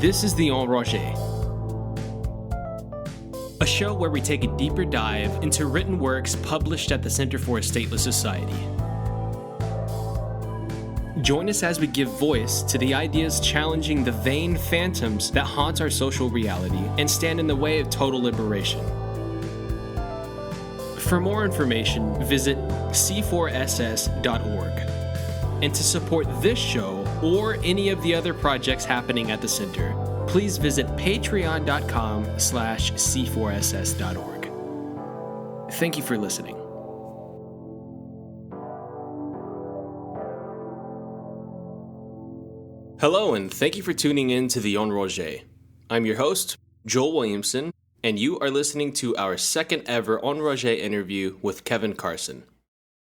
This is the Homebrew, a show where we take a deeper dive into written works published at the Center for a Stateless Society. Join us as we give voice to the ideas challenging the vain phantoms that haunt our social reality and stand in the way of total liberation. For more information, visit c4ss.org. And to support this show or any of the other projects happening at the Center, please visit patreon.com/c4ss.org. Thank you for listening. Hello, and thank you for tuning in to the Homebrew. I'm your host, Joel Williamson, and you are listening to our second ever Homebrew interview with Kevin Carson.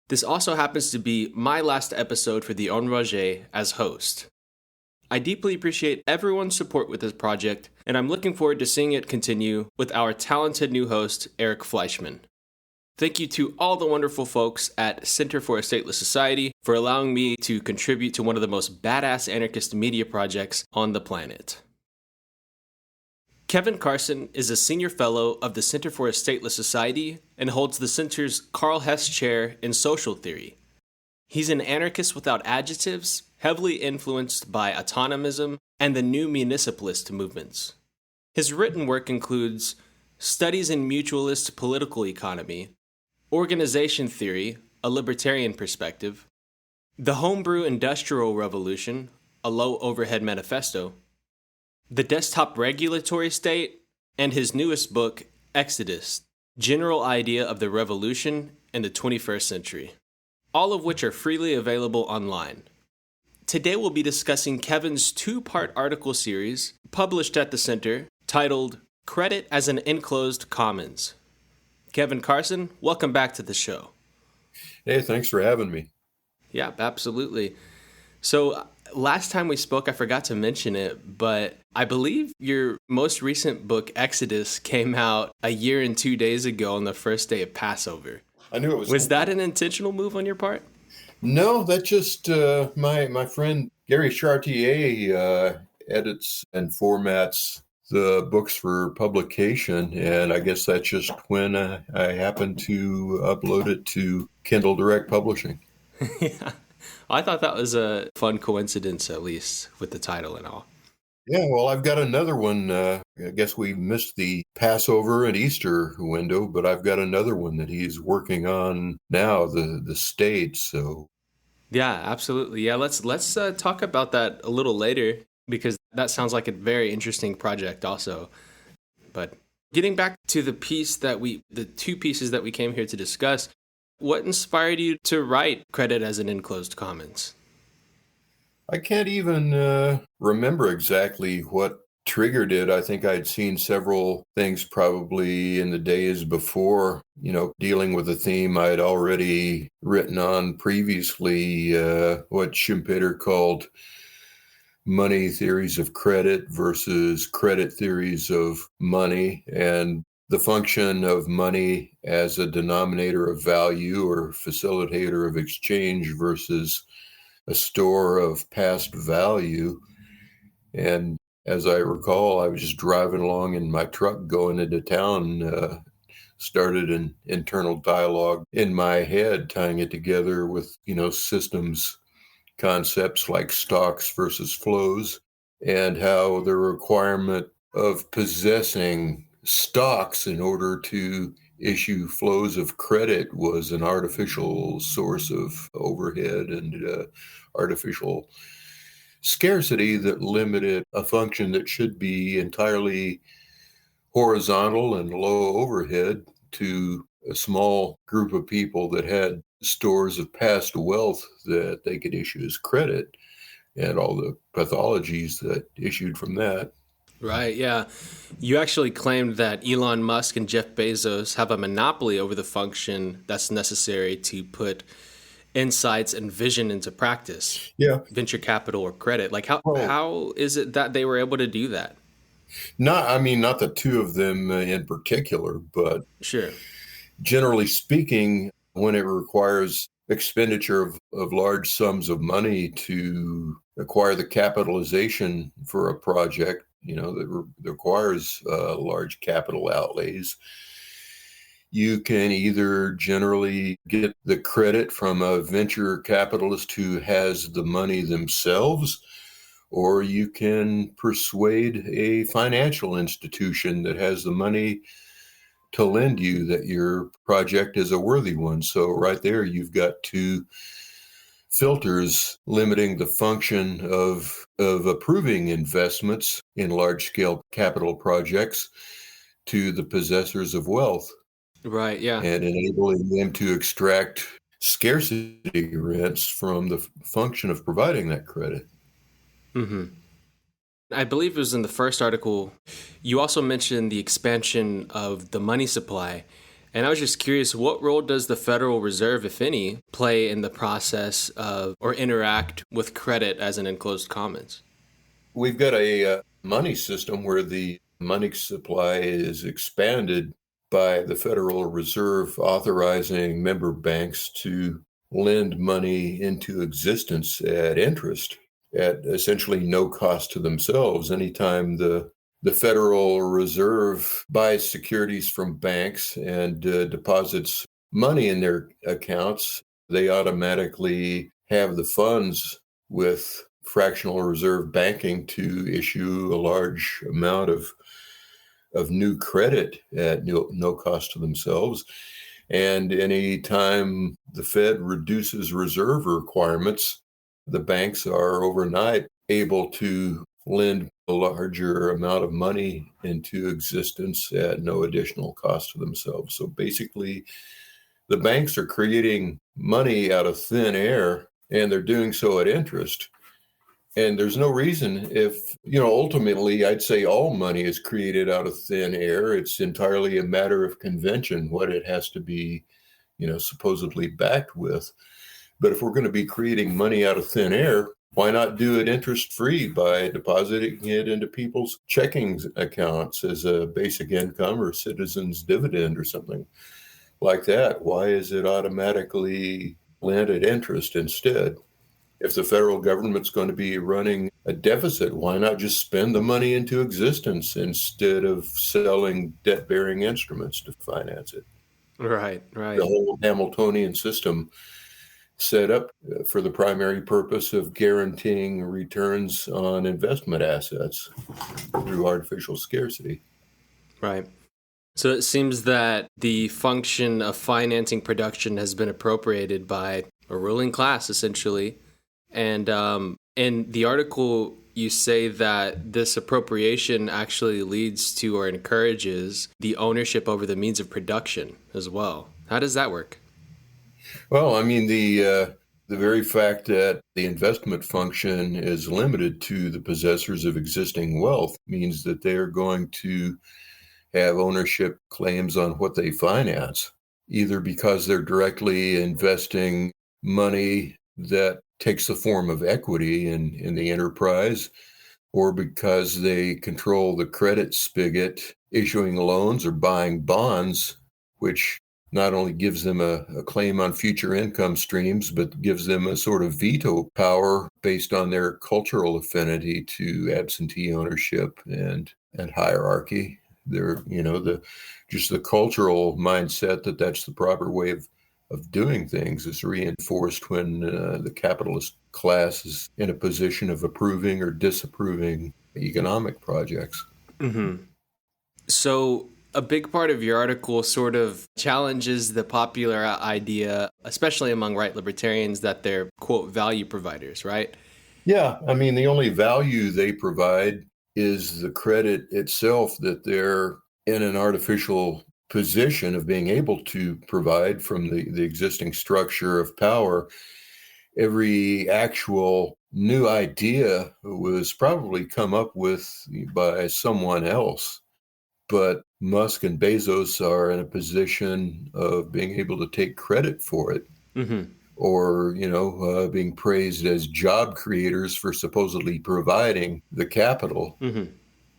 This also happens to be my last episode for the Homebrew as host. I deeply appreciate everyone's support with this project, and I'm looking forward to seeing it continue with our talented new host, Eric Fleischman. Thank you to all the wonderful folks at Center for a Stateless Society for allowing me to contribute to one of the most badass anarchist media projects on the planet. Kevin Carson is a senior fellow of the Center for a Stateless Society and holds the Center's Karl Hess Chair in Social Theory. He's an anarchist without adjectives, heavily influenced by autonomism and the new municipalist movements. His written work includes Studies in Mutualist Political Economy, Organization Theory, a Libertarian Perspective, The Homebrew Industrial Revolution, a Low-Overhead Manifesto, The Desktop Regulatory State, and his newest book, XXI, General Idea of the Revolution in the 21st Century, all of which are freely available online. Today we'll be discussing Kevin's two-part article series published at the Center titled Credit as an Enclosed Commons. Kevin Carson, welcome back to the show. Hey, thanks for having me. Yeah, absolutely. So last time we spoke, I forgot to mention it, but I believe your most recent book, XXI, came out a year and 2 days ago on the first day of Passover. I knew it was. Was that an intentional move on your part? No, that's just my friend Gary Chartier edits and formats the books for publication, and I guess that's just when I happened to upload it to Kindle Direct Publishing. Yeah. I thought that was a fun coincidence, at least, with the title and all. Yeah, well, I've got another one. I guess we missed the Passover and Easter window, but I've got another one that he's working on now, the state. So, yeah, absolutely. Yeah, let's talk about that a little later, because that sounds like a very interesting project also. But getting back to the two pieces that we came here to discuss, what inspired you to write Credit as an Enclosed Commons? I can't even remember exactly what triggered it. I think I'd seen several things probably in the days before, dealing with a theme I'd already written on previously, what Schumpeter called money theories of credit versus credit theories of money, and the function of money as a denominator of value or facilitator of exchange versus a store of past value. And as I recall, I was just driving along in my truck going into town, started an internal dialogue in my head, tying it together with, systems concepts like stocks versus flows, and how the requirement of possessing stocks in order to issue flows of credit was an artificial source of overhead and artificial scarcity that limited a function that should be entirely horizontal and low overhead to a small group of people that had stores of past wealth that they could issue as credit, and all the pathologies that issued from that. Right, yeah. You actually claimed that Elon Musk and Jeff Bezos have a monopoly over the function that's necessary to put insights and vision into practice. Yeah. Venture capital or credit. Like how is it that they were able to do that? Not the two of them in particular, but sure. Generally speaking, when it requires expenditure of large sums of money to acquire the capitalization for a project, that requires large capital outlays. You can either generally get the credit from a venture capitalist who has the money themselves, or you can persuade a financial institution that has the money to lend you that your project is a worthy one. So right there, you've got two filters limiting the function of approving investments in large-scale capital projects to the possessors of wealth. Right, yeah. And enabling them to extract scarcity rents from the function of providing that credit. Mm-hmm. I believe it was in the first article, you also mentioned the expansion of the money supply. And I was just curious, what role does the Federal Reserve, if any, play in the process of or interact with credit as an enclosed commons? We've got a money system where the money supply is expanded by the Federal Reserve authorizing member banks to lend money into existence at interest at essentially no cost to themselves. Anytime the Federal Reserve buys securities from banks and deposits money in their accounts, they automatically have the funds with fractional reserve banking to issue a large amount of new credit at no cost to themselves. And any time the Fed reduces reserve requirements, the banks are overnight able to lend a larger amount of money into existence at no additional cost to themselves. So basically, the banks are creating money out of thin air, and they're doing so at interest. And there's no reason if, ultimately, I'd say all money is created out of thin air. It's entirely a matter of convention, what it has to be, supposedly backed with. But if we're going to be creating money out of thin air, why not do it interest-free by depositing it into people's checking accounts as a basic income or citizens' dividend or something like that? Why is it automatically lent at interest instead? If the federal government's going to be running a deficit, why not just spend the money into existence instead of selling debt-bearing instruments to finance it? Right. The whole Hamiltonian system set up for the primary purpose of guaranteeing returns on investment assets through artificial scarcity. Right. So it seems that the function of financing production has been appropriated by a ruling class, essentially. And in the article, you say that this appropriation actually leads to or encourages the ownership over the means of production as well. How does that work? Well, I mean, the very fact that the investment function is limited to the possessors of existing wealth means that they're going to have ownership claims on what they finance, either because they're directly investing money that takes the form of equity in the enterprise, or because they control the credit spigot, issuing loans or buying bonds, which not only gives them a claim on future income streams, but gives them a sort of veto power based on their cultural affinity to absentee ownership and hierarchy. They're, just the cultural mindset that that's the proper way of doing things is reinforced when the capitalist class is in a position of approving or disapproving economic projects. Mm-hmm. So a big part of your article sort of challenges the popular idea, especially among right libertarians, that they're, quote, value providers, right? Yeah, I mean, the only value they provide is the credit itself that they're in an artificial position of being able to provide from the existing structure of power. Every actual new idea was probably come up with by someone else. But Musk and Bezos are in a position of being able to take credit for it, or being praised as job creators for supposedly providing the capital.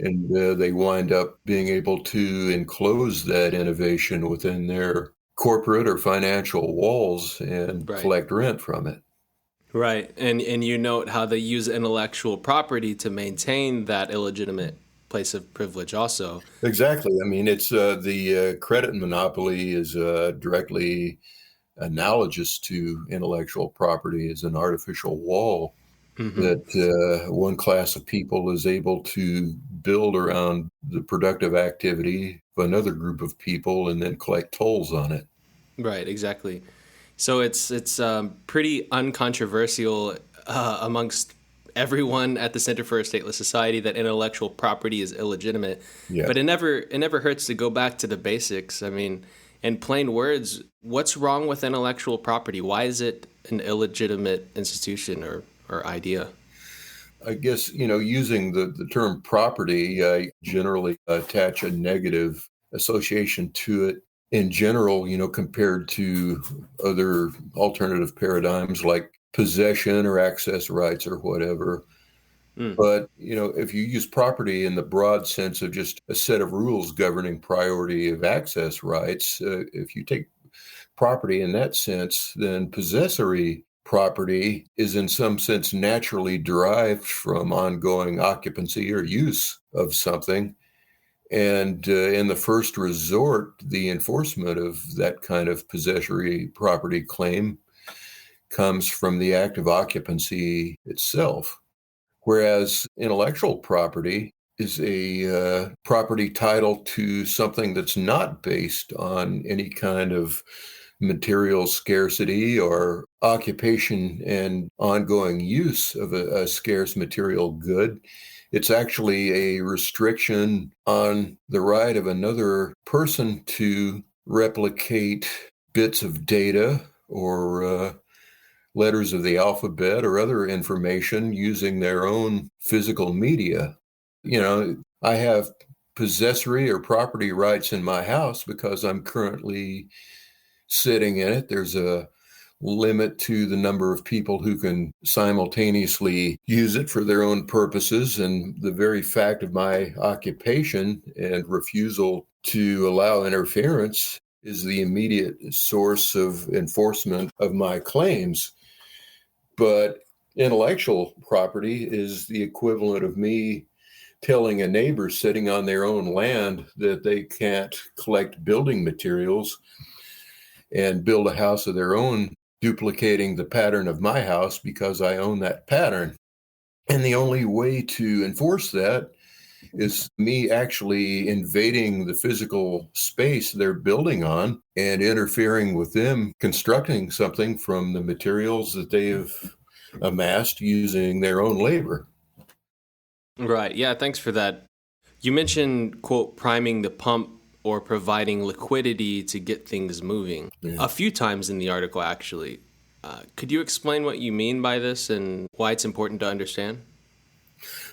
And they wind up being able to enclose that innovation within their corporate or financial walls and collect rent from it. Right. And you note how they use intellectual property to maintain that illegitimate place of privilege also. Exactly. I mean, it's the credit monopoly is directly analogous to intellectual property as an artificial wall Hmm. that one class of people is able to build around the productive activity of another group of people and then collect tolls on it. Right, exactly. So it's pretty uncontroversial amongst everyone at the Center for a Stateless Society that intellectual property is illegitimate. Yeah. But it never hurts to go back to the basics. I mean, in plain words, what's wrong with intellectual property? Why is it an illegitimate institution or idea? I guess, using the term property, I generally attach a negative association to it in general, compared to other alternative paradigms like possession or access rights or whatever. Mm. But, if you use property in the broad sense of just a set of rules governing priority of access rights, if you take property in that sense, then possessory property is in some sense naturally derived from ongoing occupancy or use of something. And in the first resort, the enforcement of that kind of possessory property claim comes from the act of occupancy itself. Whereas intellectual property is a property title to something that's not based on any kind of material scarcity or occupation and ongoing use of a scarce material good. It's actually a restriction on the right of another person to replicate bits of data or letters of the alphabet or other information using their own physical media. I have possessory or property rights in my house because I'm currently sitting in it. There's a limit to the number of people who can simultaneously use it for their own purposes. And the very fact of my occupation and refusal to allow interference is the immediate source of enforcement of my claims. But intellectual property is the equivalent of me telling a neighbor sitting on their own land that they can't collect building materials and build a house of their own, duplicating the pattern of my house because I own that pattern. And the only way to enforce that is me actually invading the physical space they're building on and interfering with them constructing something from the materials that they have amassed using their own labor. Right. Yeah, thanks for that. You mentioned, quote, priming the pump or providing liquidity to get things moving Yeah. a few times in the article, actually. Could you explain what you mean by this and why it's important to understand?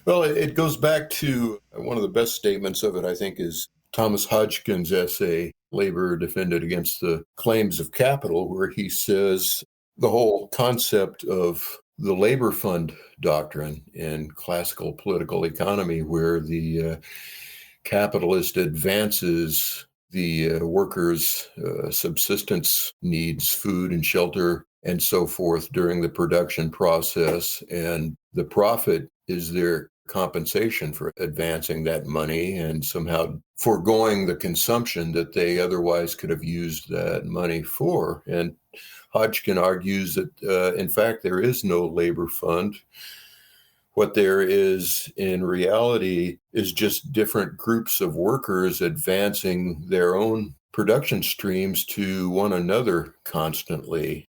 Well, it goes back to one of the best statements of it, I think, is Thomas Hodgkin's essay, Labor Defended Against the Claims of Capital, where he says the whole concept of the labor fund doctrine in classical political economy, where the capitalist advances the workers' subsistence needs, food and shelter, and so forth during the production process. And the profit is their compensation for advancing that money and somehow foregoing the consumption that they otherwise could have used that money for. And Hodgkin argues that, in fact, there is no labor fund. What there is in reality is just different groups of workers advancing their own production streams to one another constantly.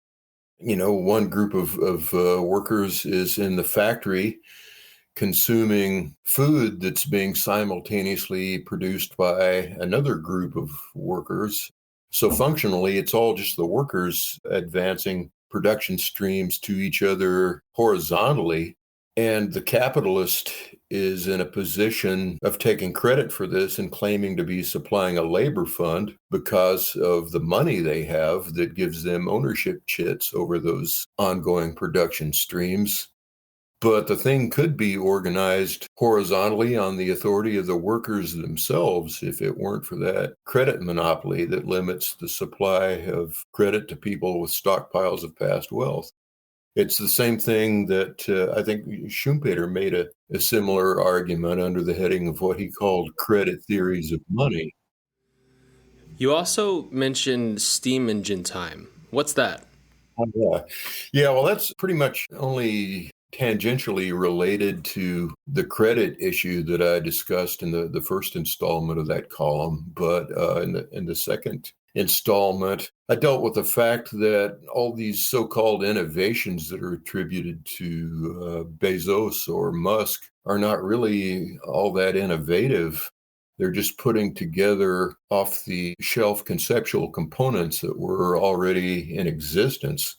One group of workers is in the factory consuming food that's being simultaneously produced by another group of workers. So functionally, it's all just the workers advancing production streams to each other horizontally. And the capitalist is in a position of taking credit for this and claiming to be supplying a labor fund because of the money they have that gives them ownership chits over those ongoing production streams. But the thing could be organized horizontally on the authority of the workers themselves if it weren't for that credit monopoly that limits the supply of credit to people with stockpiles of past wealth. It's the same thing that I think Schumpeter made a similar argument under the heading of what he called credit theories of money. You also mentioned steam engine time. What's that? Yeah. Yeah, well, that's pretty much only tangentially related to the credit issue that I discussed in the first installment of that column. But in the second installment, I dealt with the fact that all these so-called innovations that are attributed to Bezos or Musk are not really all that innovative. They're just putting together off the shelf conceptual components that were already in existence.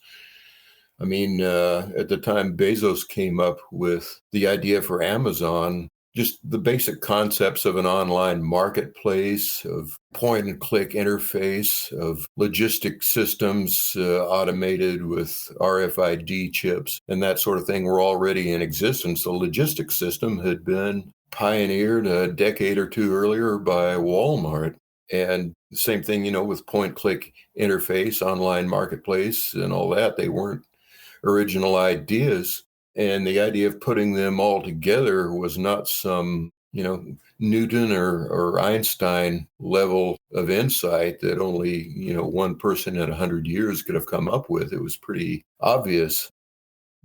I mean, at the time Bezos came up with the idea for Amazon, just the basic concepts of an online marketplace, of point and click interface, of logistic systems automated with RFID chips and that sort of thing were already in existence. The logistics system had been pioneered a decade or two earlier by Walmart. And the same thing, with point click interface, online marketplace, and all that. They weren't original ideas. And the idea of putting them all together was not some, Newton or Einstein level of insight that only, one person in 100 years could have come up with. It was pretty obvious.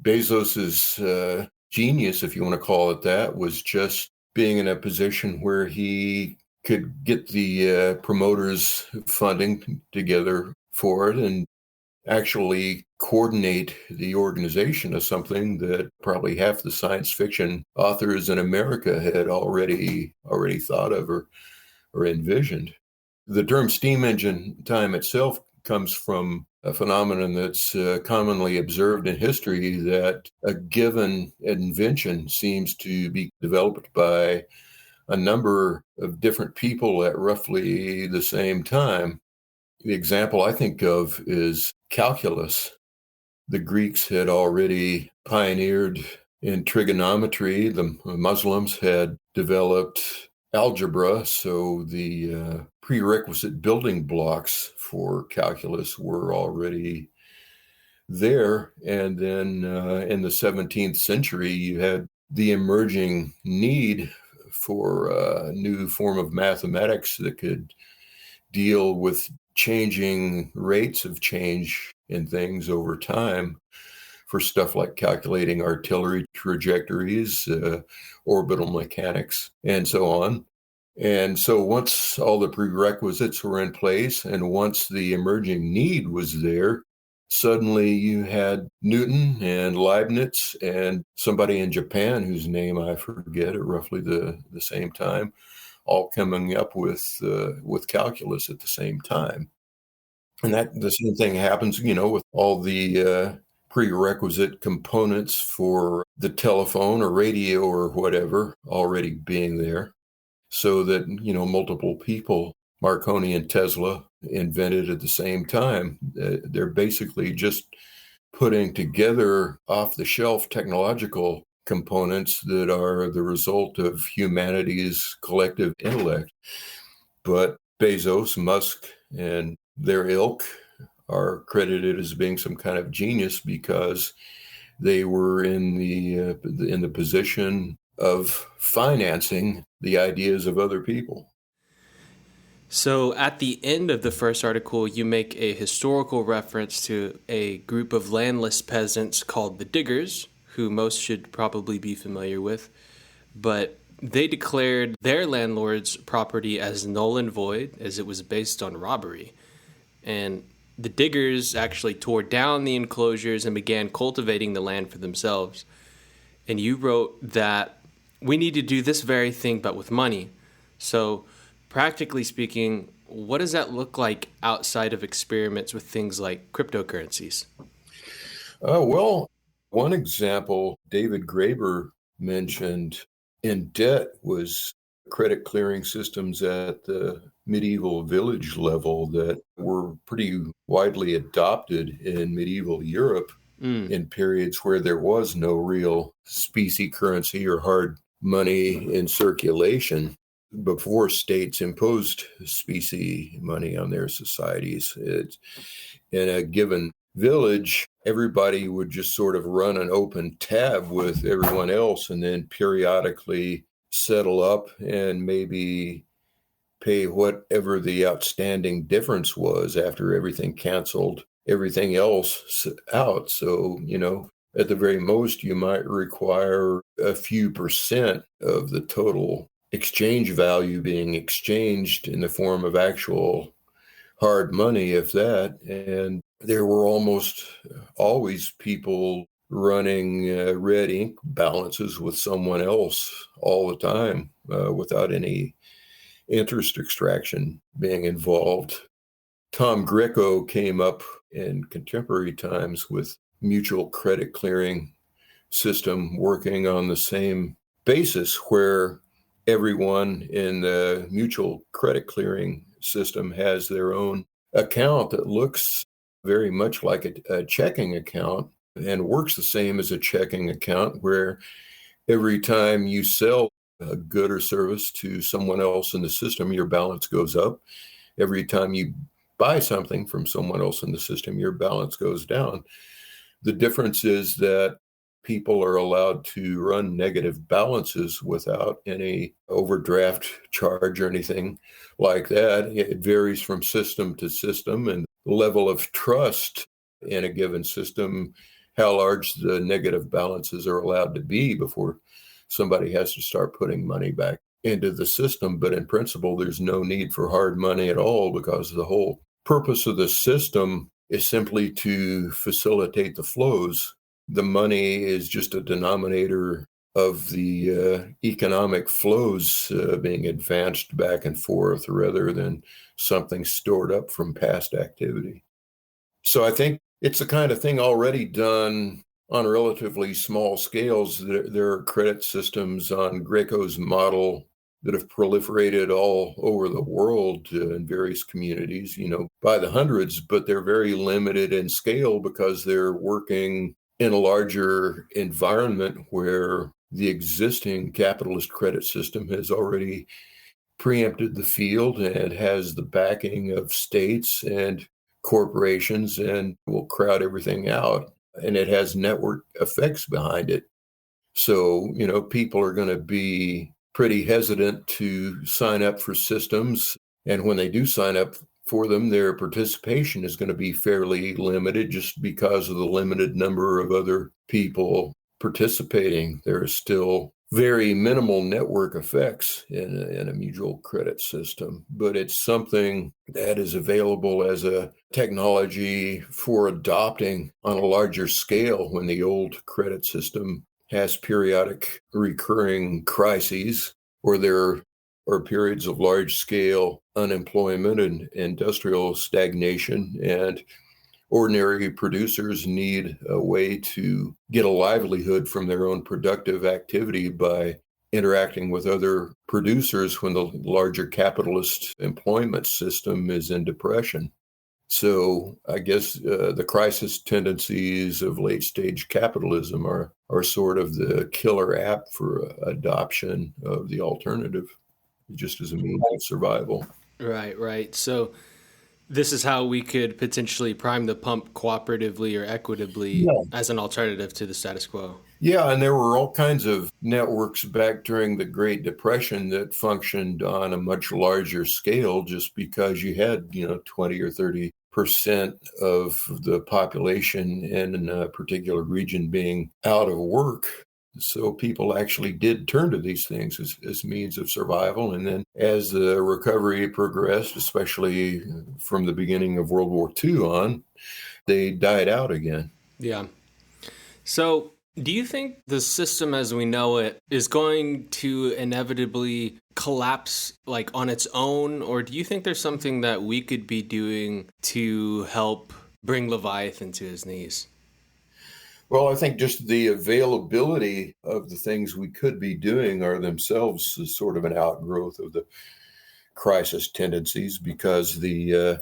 Bezos's genius, if you want to call it that, was just being in a position where he could get the promoters funding together for it and actually coordinate the organization of something that probably half the science fiction authors in America had already thought of or envisioned. The term steam engine time itself comes from a phenomenon that's commonly observed in history, that a given invention seems to be developed by a number of different people at roughly the same time. The example I think of is calculus. The Greeks had already pioneered in trigonometry. The Muslims had developed algebra. So the prerequisite building blocks for calculus were already there. And then in the 17th century, you had the emerging need for a new form of mathematics that could deal with changing rates of change in things over time, for stuff like calculating artillery trajectories, orbital mechanics, and so on. And so once all the prerequisites were in place and once the emerging need was there, suddenly you had Newton and Leibniz and somebody in Japan whose name I forget at roughly the same time, all coming up with calculus at the same time. And that the same thing happens, with all the prerequisite components for the telephone or radio or whatever already being there, so that, multiple people, Marconi and Tesla, invented at the same time. They're basically just putting together off-the-shelf technological components that are the result of humanity's collective intellect. But Bezos, Musk, and their ilk are credited as being some kind of genius because they were in the position of financing the ideas of other people. So at the end of the first article, you make a historical reference to a group of landless peasants called the Diggers, who most should probably be familiar with. But they declared their landlord's property as null and void, as it was based on robbery. And the Diggers actually tore down the enclosures and began cultivating the land for themselves. And you wrote that we need to do this very thing, but with money. So practically speaking, what does that look like outside of experiments with things like cryptocurrencies? Well, one example David Graeber mentioned in debt was credit clearing systems at the medieval village level that were pretty widely adopted in medieval Europe in periods where there was no real specie currency or hard money in circulation. Before states imposed specie money on their societies, in a given village, everybody would just sort of run an open tab with everyone else and then periodically settle up and maybe pay whatever the outstanding difference was after everything canceled everything else out. So, at the very most, you might require a few percent of the total exchange value being exchanged in the form of actual hard money, if that. And there were almost always people running red ink balances with someone else all the time without any interest extraction being involved. Tom Greco came up in contemporary times with mutual credit clearing system working on the same basis, where everyone in the mutual credit clearing system has their own account that looks very much like a checking account and works the same as a checking account, where every time you sell a good or service to someone else in the system, your balance goes up. Every time you buy something from someone else in the system, your balance goes down. The difference is that people are allowed to run negative balances without any overdraft charge or anything like that. It varies from system to system, and the level of trust in a given system, how large the negative balances are allowed to be before somebody has to start putting money back into the system. But in principle, there's no need for hard money at all, because the whole purpose of the system is simply to facilitate the flows. The money is just a denominator of the economic flows being advanced back and forth, rather than something stored up from past activity. So I think it's the kind of thing already done on relatively small scales. There are credit systems on Greco's model that have proliferated all over the world in various communities, by the hundreds, but they're very limited in scale because they're working in a larger environment where the existing capitalist credit system has already preempted the field and has the backing of states and corporations and will crowd everything out. And it has network effects behind it. So, people are going to be pretty hesitant to sign up for systems. And when they do sign up for them, their participation is going to be fairly limited just because of the limited number of other people participating. There are still very minimal network effects in a mutual credit system, but it's something that is available as a technology for adopting on a larger scale when the old credit system has periodic recurring crises, or there are periods of large-scale unemployment and industrial stagnation, and ordinary producers need a way to get a livelihood from their own productive activity by interacting with other producers when the larger capitalist employment system is in depression. So I guess the crisis tendencies of late-stage capitalism are sort of the killer app for adoption of the alternative, just as a means of survival. Right. So this is how we could potentially prime the pump cooperatively or equitably as an alternative to the status quo. Yeah, and there were all kinds of networks back during the Great Depression that functioned on a much larger scale, just because you had, 20 or 30% of the population in a particular region being out of work. So people actually did turn to these things as means of survival. And then as the recovery progressed, especially from the beginning of World War II on, they died out again. Yeah. So do you think the system as we know it is going to inevitably collapse on its own? Or do you think there's something that we could be doing to help bring Leviathan to his knees? Well, I think just the availability of the things we could be doing are themselves sort of an outgrowth of the crisis tendencies, because the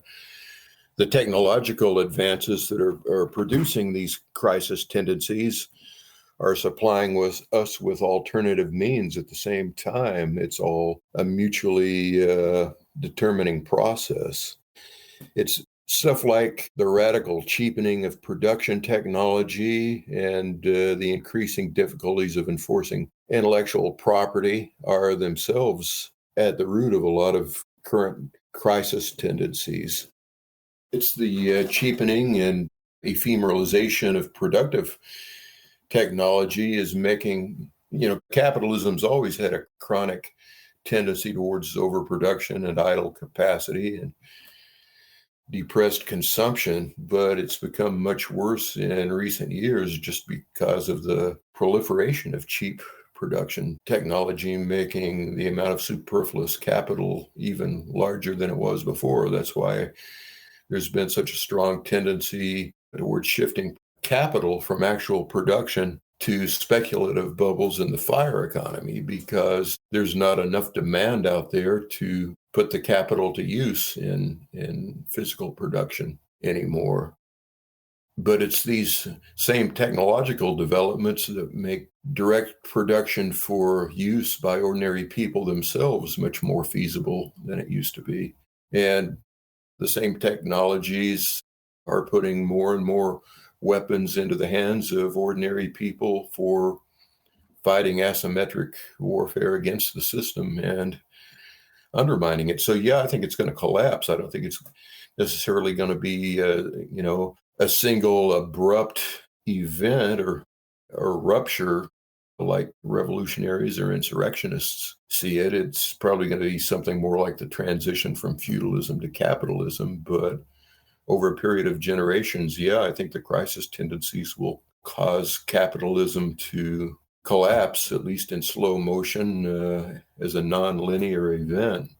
technological advances that are producing these crisis tendencies are supplying us with alternative means at the same time. It's all a mutually determining process. It's Stuff like the radical cheapening of production technology and the increasing difficulties of enforcing intellectual property are themselves at the root of a lot of current crisis tendencies. It's the cheapening and ephemeralization of productive technology is making, capitalism's always had a chronic tendency towards overproduction and idle capacity and depressed consumption, but it's become much worse in recent years just because of the proliferation of cheap production technology, making the amount of superfluous capital even larger than it was before. That's why there's been such a strong tendency towards shifting capital from actual production to speculative bubbles in the fire economy, because there's not enough demand out there to put the capital to use in physical production anymore. But it's these same technological developments that make direct production for use by ordinary people themselves much more feasible than it used to be. And the same technologies are putting more and more weapons into the hands of ordinary people for fighting asymmetric warfare against the system and undermining it. So, yeah, I think it's going to collapse. I don't think it's necessarily going to be, a single abrupt event or rupture like revolutionaries or insurrectionists see it. It's probably going to be something more like the transition from feudalism to capitalism. But over a period of generations, yeah, I think the crisis tendencies will cause capitalism to collapse, at least in slow motion, as a non-linear event.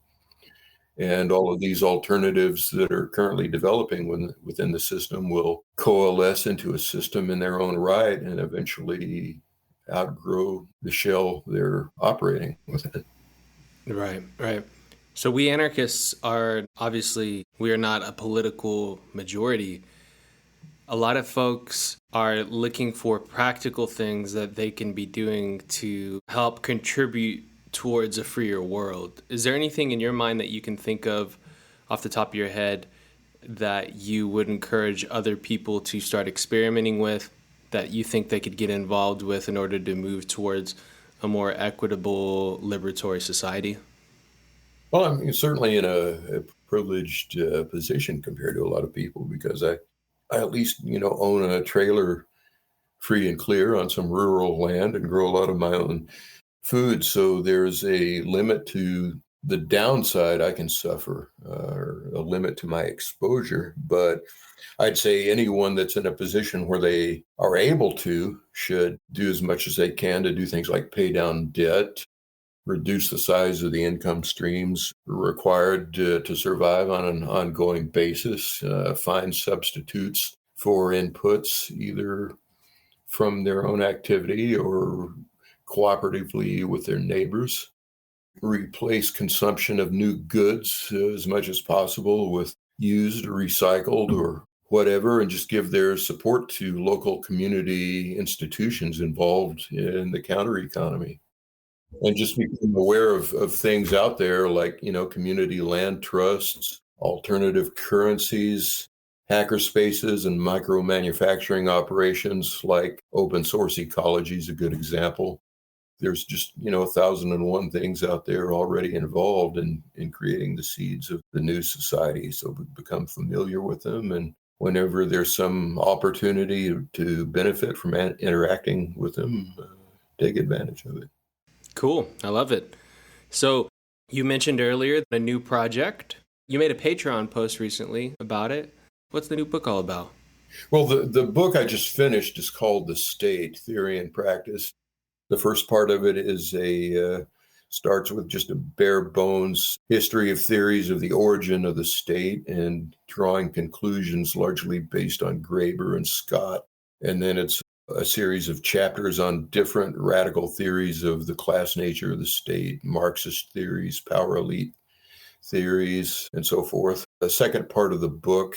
And all of these alternatives that are currently developing within the system will coalesce into a system in their own right and eventually outgrow the shell they're operating within. Right. So we anarchists are we are not a political majority. A lot of folks are looking for practical things that they can be doing to help contribute towards a freer world. Is there anything in your mind that you can think of off the top of your head that you would encourage other people to start experimenting with, that you think they could get involved with in order to move towards a more equitable, liberatory society? Well, I'm certainly in a privileged position compared to a lot of people because I at least, own a trailer free and clear on some rural land and grow a lot of my own food. So there's a limit to the downside I can suffer, or a limit to my exposure. But I'd say anyone that's in a position where they are able to should do as much as they can to do things like pay down debt, reduce the size of the income streams required to survive on an ongoing basis, find substitutes for inputs, either from their own activity or cooperatively with their neighbors, replace consumption of new goods as much as possible with used or recycled or whatever, and just give their support to local community institutions involved in the counter economy. And just become aware of things out there like, community land trusts, alternative currencies, hacker spaces, and micro manufacturing operations like open source ecology is a good example. There's just, 1,001 things out there already involved in creating the seeds of the new society. So become familiar with them. And whenever there's some opportunity to benefit from interacting with them, take advantage of it. Cool. I love it. So you mentioned earlier a new project. You made a Patreon post recently about it. What's the new book all about? Well, the book I just finished is called The State, Theory and Practice. The first part of it is starts with just a bare bones history of theories of the origin of the state and drawing conclusions largely based on Graeber and Scott. And then it's a series of chapters on different radical theories of the class nature of the state, Marxist theories, power elite theories, and so forth. The second part of the book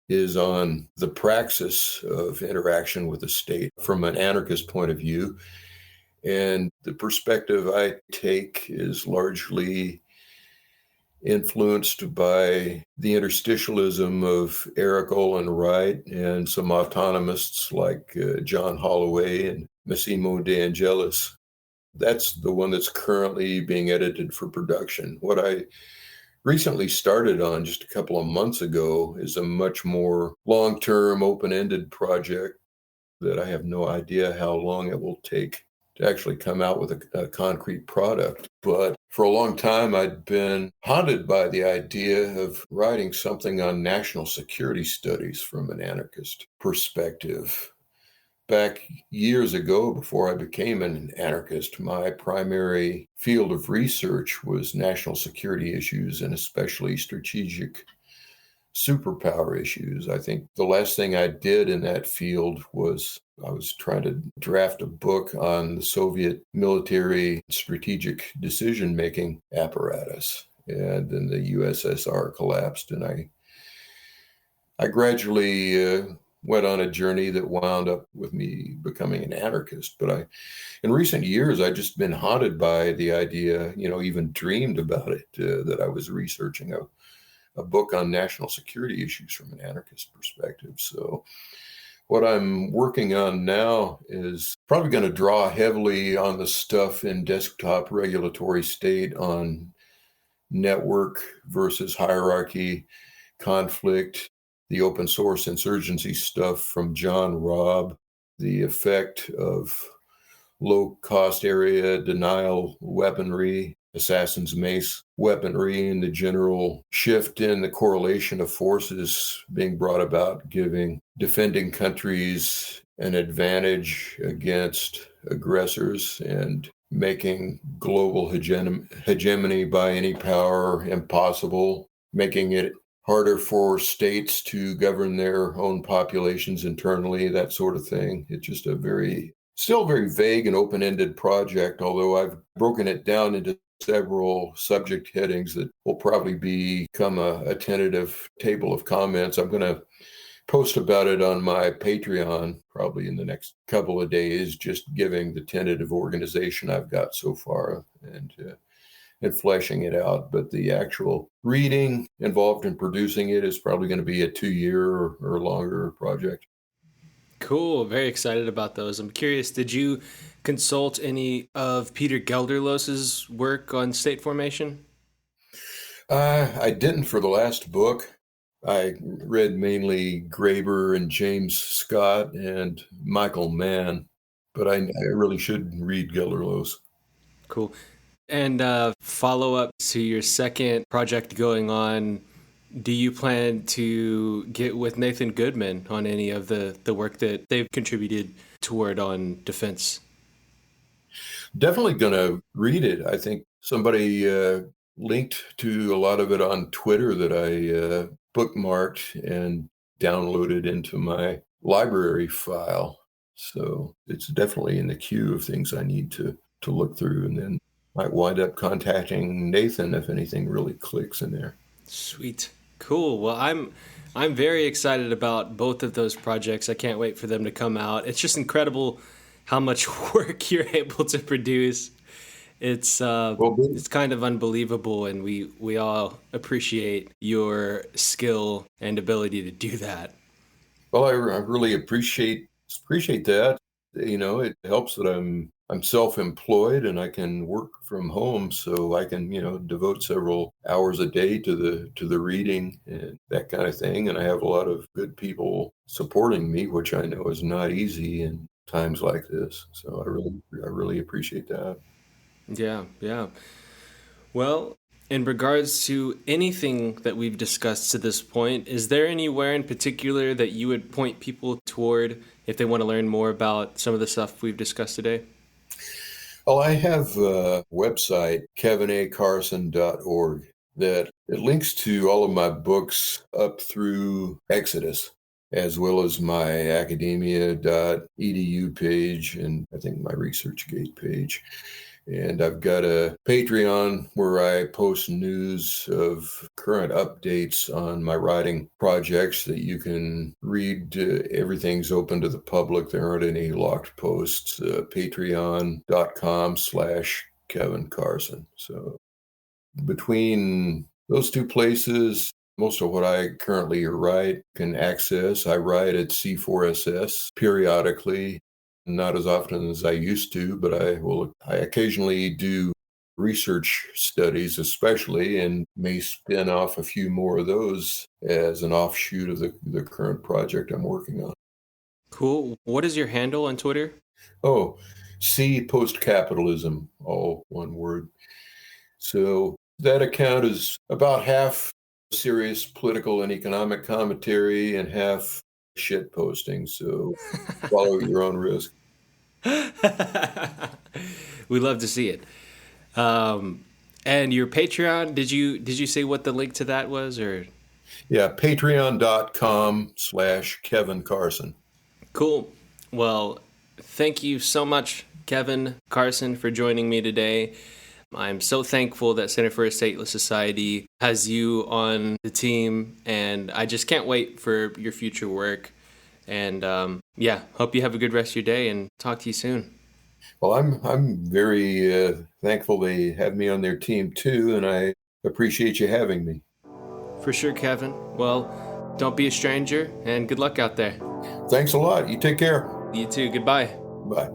is on the praxis of interaction with the state from an anarchist point of view. And the perspective I take is largely influenced by the interstitialism of Eric Olin Wright and some autonomists like John Holloway and Massimo De Angelis. That's the one that's currently being edited for production. What I recently started on just a couple of months ago is a much more long-term, open-ended project that I have no idea how long it will take to actually come out with a concrete product. But for a long time, I'd been haunted by the idea of writing something on national security studies from an anarchist perspective. Back years ago, before I became an anarchist, my primary field of research was national security issues and especially strategic superpower issues. I think the last thing I did in that field was I was trying to draft a book on the Soviet military strategic decision-making apparatus. And then the USSR collapsed, and I gradually went on a journey that wound up with me becoming an anarchist. But in recent years, I've just been haunted by the idea, even dreamed about it, that I was researching a book on national security issues from an anarchist perspective. So what I'm working on now is probably going to draw heavily on the stuff in Desktop Regulatory State on network versus hierarchy, conflict, the open source insurgency stuff from John Robb, the effect of low-cost area denial weaponry, assassin's mace weaponry, and the general shift in the correlation of forces being brought about, giving defending countries an advantage against aggressors and making global hegemony by any power impossible, making it harder for states to govern their own populations internally, that sort of thing. It's just still very vague and open-ended project, although I've broken it down into several subject headings that will probably become a tentative table of comments. I'm going to post about it on my Patreon probably in the next couple of days, just giving the tentative organization I've got so far and fleshing it out. But the actual reading involved in producing it is probably going to be a 2-year or longer project. Cool. Very excited about those. I'm curious, did you consult any of Peter Gelderloos's work on state formation? I didn't for the last book. I read mainly Graeber and James Scott and Michael Mann, but I really should read Gelderloos. Cool. And follow up to your second project going on, do you plan to get with Nathan Goodman on any of the work that they've contributed toward on defense? Definitely going to read it. I think somebody linked to a lot of it on Twitter that I bookmarked and downloaded into my library file. So it's definitely in the queue of things I need to look through, and then might wind up contacting Nathan if anything really clicks in there. Sweet. Cool. Well, I'm very excited about both of those projects. I can't wait for them to come out. It's just incredible how much work you're able to produce. It's kind of unbelievable, and we all appreciate your skill and ability to do that. Well, I really appreciate that. It helps that I'm self-employed and I can work from home, so I can devote several hours a day to the reading and that kind of thing. And I have a lot of good people supporting me, which I know is not easy in times like this. So I really appreciate that. Yeah. Well, in regards to anything that we've discussed to this point, is there anywhere in particular that you would point people toward if they want to learn more about some of the stuff we've discussed today? Well, I have a website, kevinacarson.org, that it links to all of my books up through Exodus, as well as my academia.edu page and I think my ResearchGate page. And I've got a Patreon where I post news of current updates on my writing projects that you can read. Everything's open to the public. There aren't any locked posts. Patreon.com/Kevin Carson. So between those two places, most of what I currently write can access. I write at C4SS periodically, not as often as I used to, but I occasionally do research studies, especially, and may spin off a few more of those as an offshoot of the current project I'm working on. Cool. What is your handle on Twitter? Oh, C post-capitalism, all one word. So that account is about half serious political and economic commentary and half shit posting. So follow at your own risk. We love to see it. And your Patreon, did you say what the link to that was, or? Yeah, patreon.com/Kevin Carson. Cool. Well, thank you so much, Kevin Carson, for joining me today. I'm so thankful that Center for a Stateless Society has you on the team, and I just can't wait for your future work. And hope you have a good rest of your day, and talk to you soon. Well, I'm very thankful they have me on their team too, and I appreciate you having me. For sure, Kevin. Well, don't be a stranger, and good luck out there. Thanks a lot. You take care. You too. Goodbye. Bye.